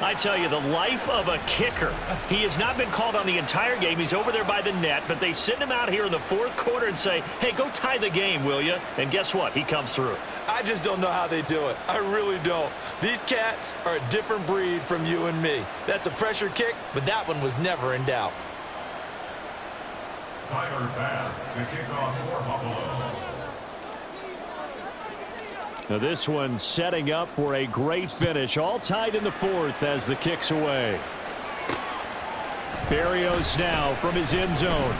I tell you, the life of a kicker. He has not been called on the entire game. He's over there by the net, but they send him out here in the fourth quarter and say, hey, go tie the game, will you? And guess what? He comes through. I just don't know how they do it. I really don't. These cats are a different breed from you and me. That's a pressure kick, but that one was never in doubt. Tyler Bass to kick off for Buffalo. Now this one setting up for a great finish. All tied in the fourth as the kick's away. Berrios now from his end zone.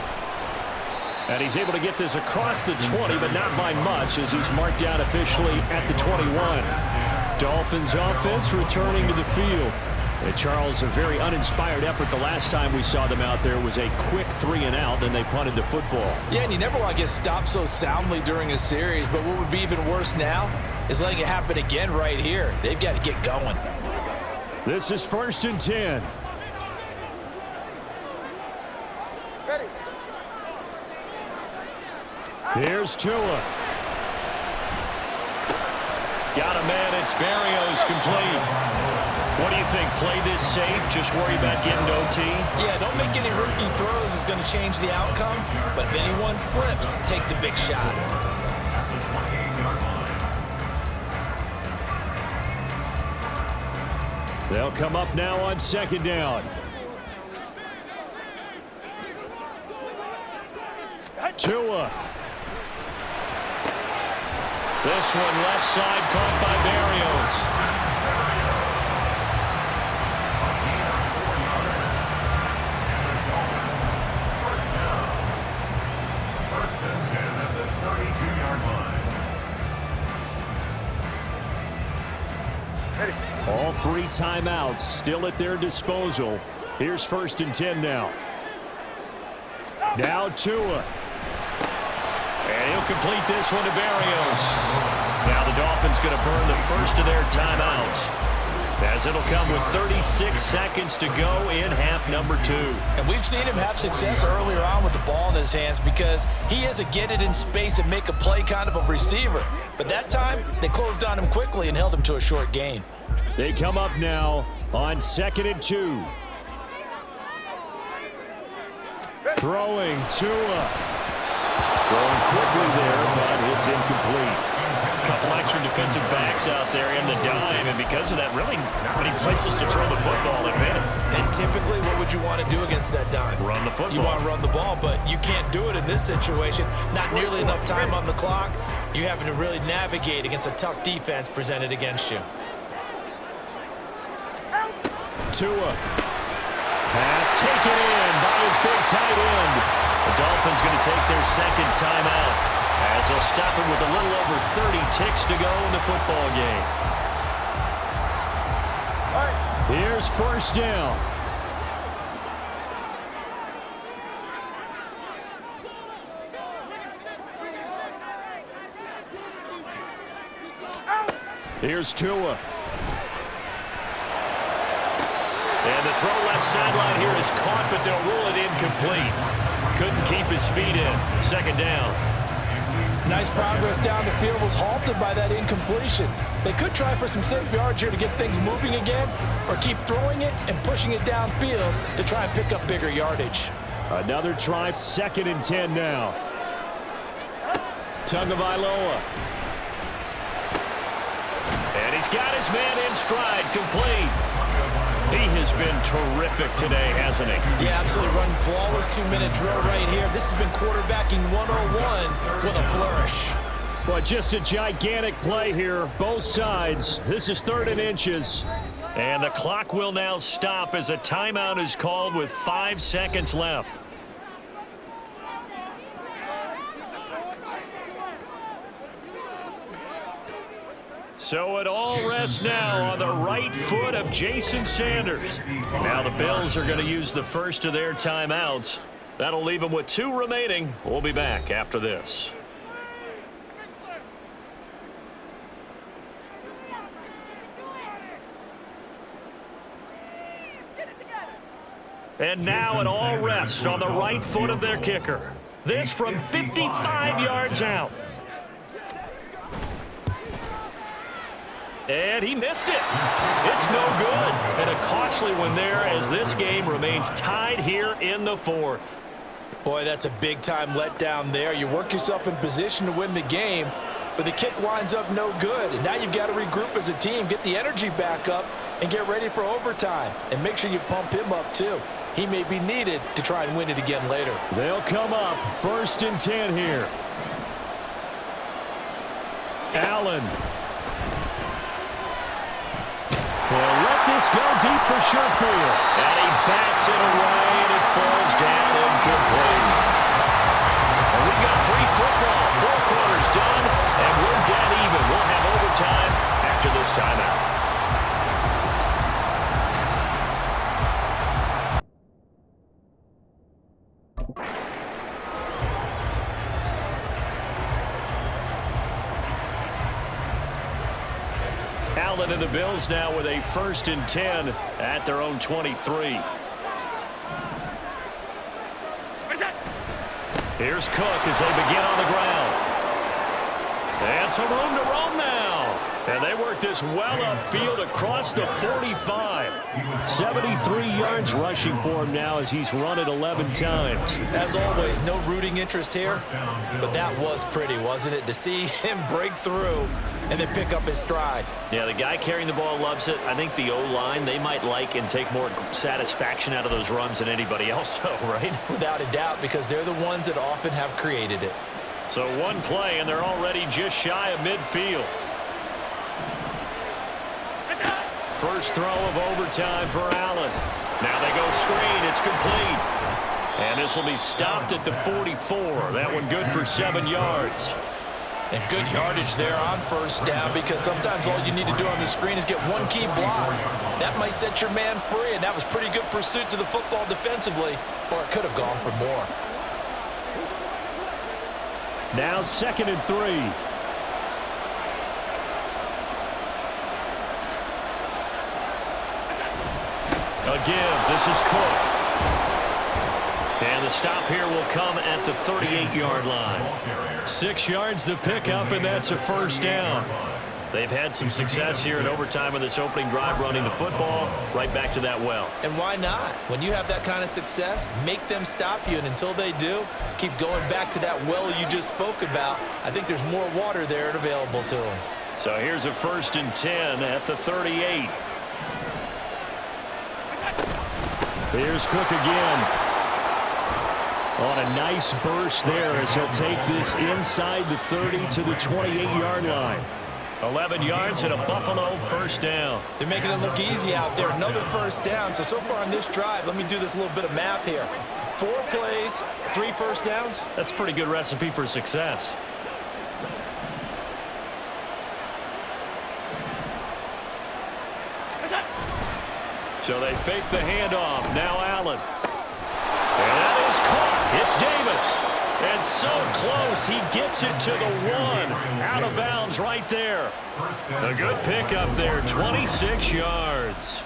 And he's able to get this across the 20, but not by much as he's marked down officially at the 21. Dolphins offense returning to the field. And Charles, a very uninspired effort the last time we saw them out there was a quick 3-and-out, then they punted the football. Yeah, and you never want to get stopped so soundly during a series, but what would be even worse now is letting it happen again right here. They've got to get going. This is 1st and 10. Ready. Here's Tua. Got a man, it's Berrios complete. What do you think? Play this safe? Just worry about getting to OT? Yeah, don't make any risky throws. It's going to change the outcome. But if anyone slips, take the big shot. They'll come up now on 2nd down. Tua. This one left side caught by Berrios. All 3 timeouts still at their disposal. Here's 1st and 10 now. Now Tua. And he'll complete this one to Berrios. Now the Dolphins going to burn the first of their timeouts, as it'll come with 36 seconds to go in half number 2. And we've seen him have success earlier on with the ball in his hands because he is a get it in space and make a play kind of a receiver. But that time, they closed on him quickly and held him to a short gain. They come up now on 2nd and 2. Throwing Tua. Throwing quickly there, but it's incomplete. A couple extra defensive backs out there in the dime, and because of that, really not many places to throw the football, if any. And typically, what would you want to do against that dime? Run the football. You want to run the ball, but you can't do it in this situation. Not nearly enough time on the clock. You're having to really navigate against a tough defense presented against you. Tua. Pass taken in by his big tight end. The Dolphins going to take their 2nd timeout as they'll stop it with a little over 30 ticks to go in the football game. Here's 1st down. Here's Tua. And the throw left sideline here is caught, but they'll rule it incomplete. Couldn't keep his feet in. Second down. Nice progress down the field was halted by that incompletion. They could try for some safe yards here to get things moving again, or keep throwing it and pushing it downfield to try and pick up bigger yardage. Another try, 2nd and 10 now. Tagovailoa. And he's got his man in stride, complete. He has been terrific today, hasn't he? Yeah, absolutely. Running flawless 2-minute drill right here. This has been quarterbacking 101 with a flourish. Well, just a gigantic play here, both sides. This is 3rd and inches. And the clock will now stop as a timeout is called with 5 seconds left. So it all rests now on the right foot of Jason Sanders. Now the Bills are going to use the first of their timeouts. That'll leave them with 2 remaining. We'll be back after this. And now it all rests on the right foot of their kicker. This from 55 yards out. And he missed it. It's no good. And a costly one there as this game remains tied here in the 4th. Boy, that's a big-time letdown there. You work yourself in position to win the game, but the kick winds up no good. And now you've got to regroup as a team, get the energy back up, and get ready for overtime. And make sure you pump him up, too. He may be needed to try and win it again later. They'll come up 1st and 10 here. Allen. Well, let this go deep for Sherfield. And he backs it away, and it falls down incomplete. And we've got free football. 4 quarters done, and we're dead even. We'll have overtime after this timeout. Allen and the Bills now with a 1st and 10 at their own 23. Here's Cook as they begin on the ground. And some room to roam now. And they work this well upfield across the 45. 73 yards rushing for him now as he's run it 11 times. As always, no rooting interest here, but that was pretty, wasn't it? To see him break through and then pick up his stride. Yeah, the guy carrying the ball loves it. I think the O-line, they might like and take more satisfaction out of those runs than anybody else, right? Without a doubt, because they're the ones that often have created it. So one play, and they're already just shy of midfield. First throw of overtime for Allen. Now they go screen. It's complete. And this will be stopped at the 44. That one good for 7 yards. And good yardage there on 1st down, because sometimes all you need to do on the screen is get one key block. That might set your man free, and that was pretty good pursuit to the football defensively, or it could have gone for more. Now 2nd and 3. A give. This is Cook. And the stop here will come at the 38-yard line. 6 yards to pick up, and that's a 1st down. They've had some success here in overtime in this opening drive running the football right back to that well. And why not? When you have that kind of success, make them stop you, and until they do, keep going back to that well you just spoke about. I think there's more water there and available to them. So here's a 1st and 10 at the 38. Here's Cook again. On a nice burst there as he'll take this inside the 30 to the 28-yard line. 11 yards and a Buffalo 1st down. They're making it look easy out there. Another 1st down. So far on this drive, let me do this little bit of math here. 4 plays, 3 1st downs. That's a pretty good recipe for success. So they fake the handoff. Now Allen. And that is caught. It's Davis. And so close, he gets it to the 1. Out of bounds right there. A good pickup there, 26 yards.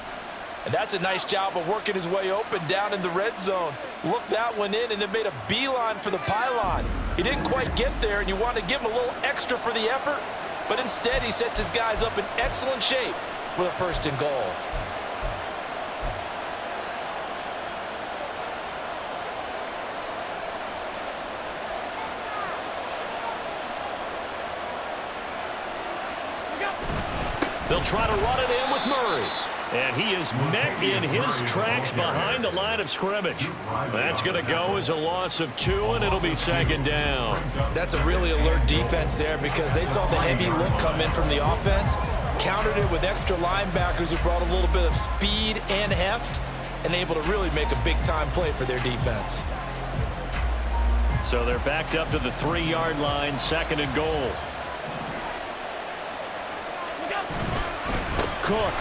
And that's a nice job of working his way open down in the red zone. Looked that one in and then made a beeline for the pylon. He didn't quite get there, and you want to give him a little extra for the effort, but instead he sets his guys up in excellent shape with a 1st and goal. They'll try to run it in with Murray. And he is met in his tracks behind the line of scrimmage. That's going to go as a loss of 2, and it'll be 2nd down. That's a really alert defense there because they saw the heavy look come in from the offense, countered it with extra linebackers who brought a little bit of speed and heft, and able to really make a big-time play for their defense. So they're backed up to the 3-yard line, 2nd and goal. Cook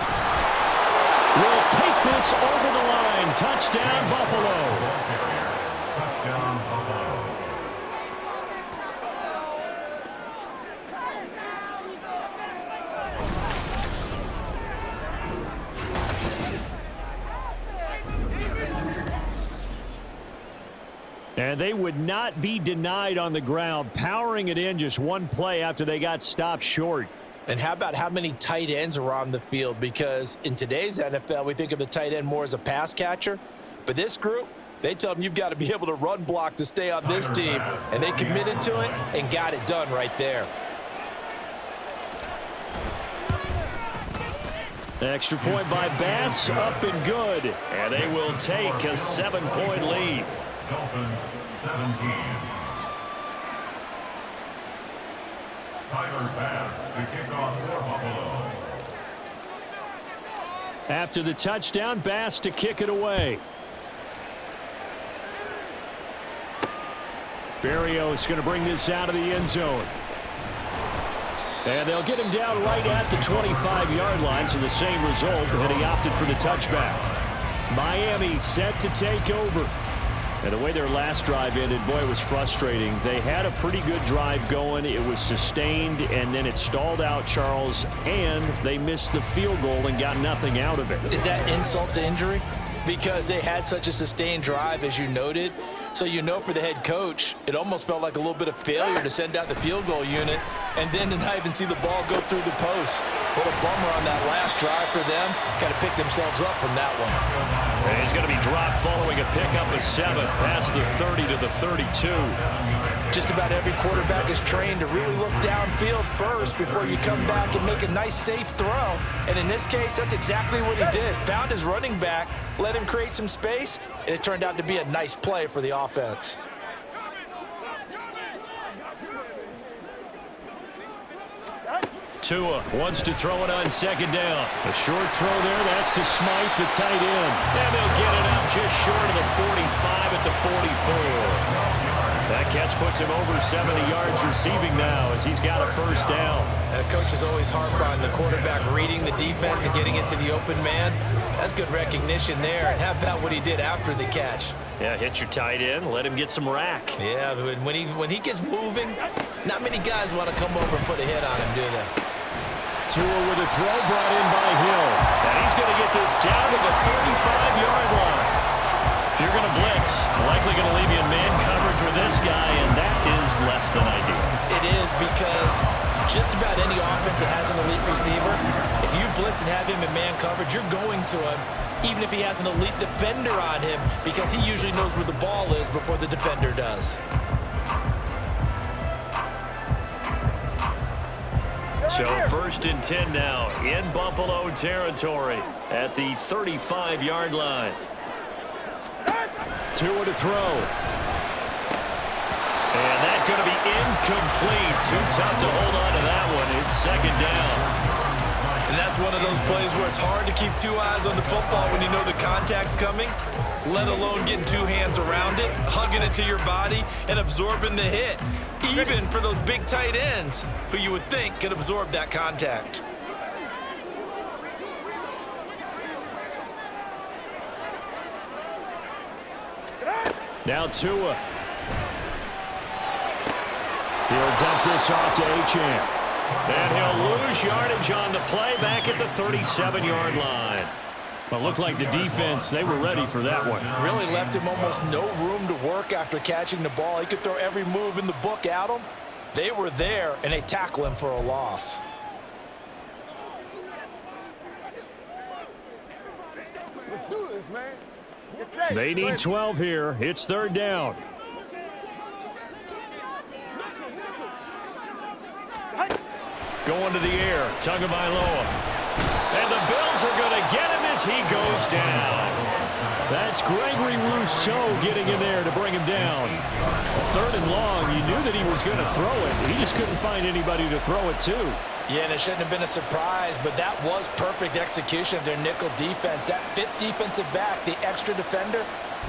will take this over the line. Touchdown, Buffalo. Touchdown, Buffalo. And they would not be denied on the ground, powering it in just one play after they got stopped short. And how about how many tight ends are on the field? Because in today's NFL, we think of the tight end more as a pass catcher. But this group, they tell them you've got to be able to run block to stay on this team. And they committed to it and got it done right there. Extra point by Bass, up and good. And they will take a 7-point lead. Dolphins 17. Tyler Bass to kick off for Buffalo. After the touchdown, Bass to kick it away. Berrios going to bring this out of the end zone. And they'll get him down right at the 25-yard line, so the same result, and he opted for the touchback. Miami set to take over. And the way their last drive ended, boy, it was frustrating. They had a pretty good drive going. It was sustained, and then it stalled out, Charles, and they missed the field goal and got nothing out of it. Is that insult to injury? Because they had such a sustained drive, as you noted. So you know for the head coach, it almost felt like a little bit of failure to send out the field goal unit and then to not even see the ball go through the post. What a bummer on that last drive for them. Got to pick themselves up from that one. And he's going to be dropped following a pickup of 7 past the 30 to the 32. Just about every quarterback is trained to really look downfield first before you come back and make a nice, safe throw. And in this case, that's exactly what he did. Found his running back, let him create some space, and it turned out to be a nice play for the offense. Tua wants to throw it on 2nd down. A short throw there, that's to Smythe, the tight end. And they'll get it up just short of the 45 at the 44. That catch puts him over 70 yards receiving now as he's got a 1st down. Coaches always harp on the quarterback reading the defense and getting it to the open man. That's good recognition there. And how about what he did after the catch? Yeah, hit your tight end, let him get some rack. Yeah, when he gets moving, not many guys want to come over and put a hit on him, do they? Tua with a throw brought in by Hill. And he's going to get this down to the 35-yard line. If you're going to blitz, likely going to leave you in man coverage with this guy, and that is less than ideal. It is because just about any offense that has an elite receiver, if you blitz and have him in man coverage, you're going to him, even if he has an elite defender on him, because he usually knows where the ball is before the defender does. So 1st and 10 now in Buffalo territory at the 35-yard line. Tua to throw. And that's going to be incomplete. Too tough to hold on to that one. It's 2nd down. And that's one of those plays where it's hard to keep 2 eyes on the football when you know the contact's coming, let alone getting 2 hands around it, hugging it to your body, and absorbing the hit, even for those big tight ends who you would think could absorb that contact. Now Tua. He'll dump this off to Achane. And he'll lose yardage on the play back at the 37-yard line. Well, looked like the defense, they were ready for that one. Really left him almost no room to work after catching the ball. He could throw every move in the book at him. They were there, and they tackle him for a loss. Let's do this, man. They need 12 here. It's third down. Going to the air, Tagovailoa. And the Bills are going to get him as he goes down. That's Gregory Rousseau getting in there to bring him down. Third and long, you knew that he was going to throw it. He just couldn't find anybody to throw it to. Yeah, and it shouldn't have been a surprise, but that was perfect execution of their nickel defense. That fifth defensive back, the extra defender,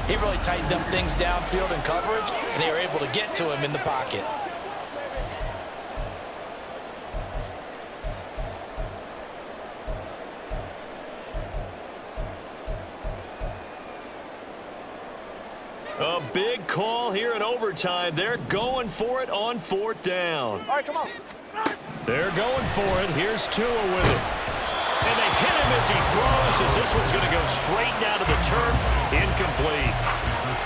he really tightened up things downfield in coverage, and they were able to get to him in the pocket. A big call here in overtime. They're going for it on fourth down. All right, come on. They're going for it. Here's Tua with it. And they hit him as he throws, as this one's going to go straight down to the turf. Incomplete.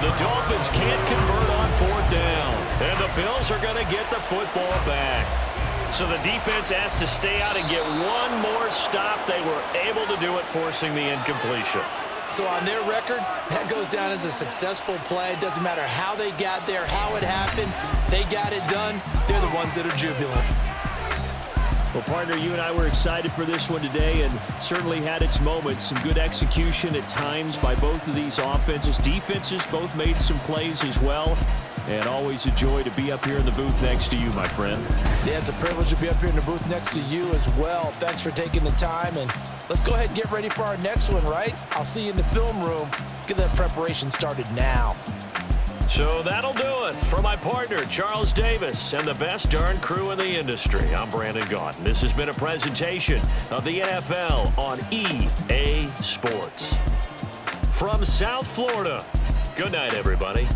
The Dolphins can't convert on fourth down. And the Bills are going to get the football back. So the defense has to stay out and get one more stop. They were able to do it, forcing the incompletion. So on their record, that goes down as a successful play. It doesn't matter how they got there, how it happened. They got it done. They're the ones that are jubilant. Well, partner, you and I were excited for this one today, and it certainly had its moments. Some good execution at times by both of these offenses. Defenses both made some plays as well. And always a joy to be up here in the booth next to you, my friend. Yeah, it's a privilege to be up here in the booth next to you as well. Thanks for taking the time, and let's go ahead and get ready for our next one, right? I'll see you in the film room. Get that preparation started now. So that'll do it. For my partner, Charles Davis, and the best darn crew in the industry, I'm Brandon Gaudin. This has been a presentation of the NFL on EA Sports. From South Florida, good night, everybody.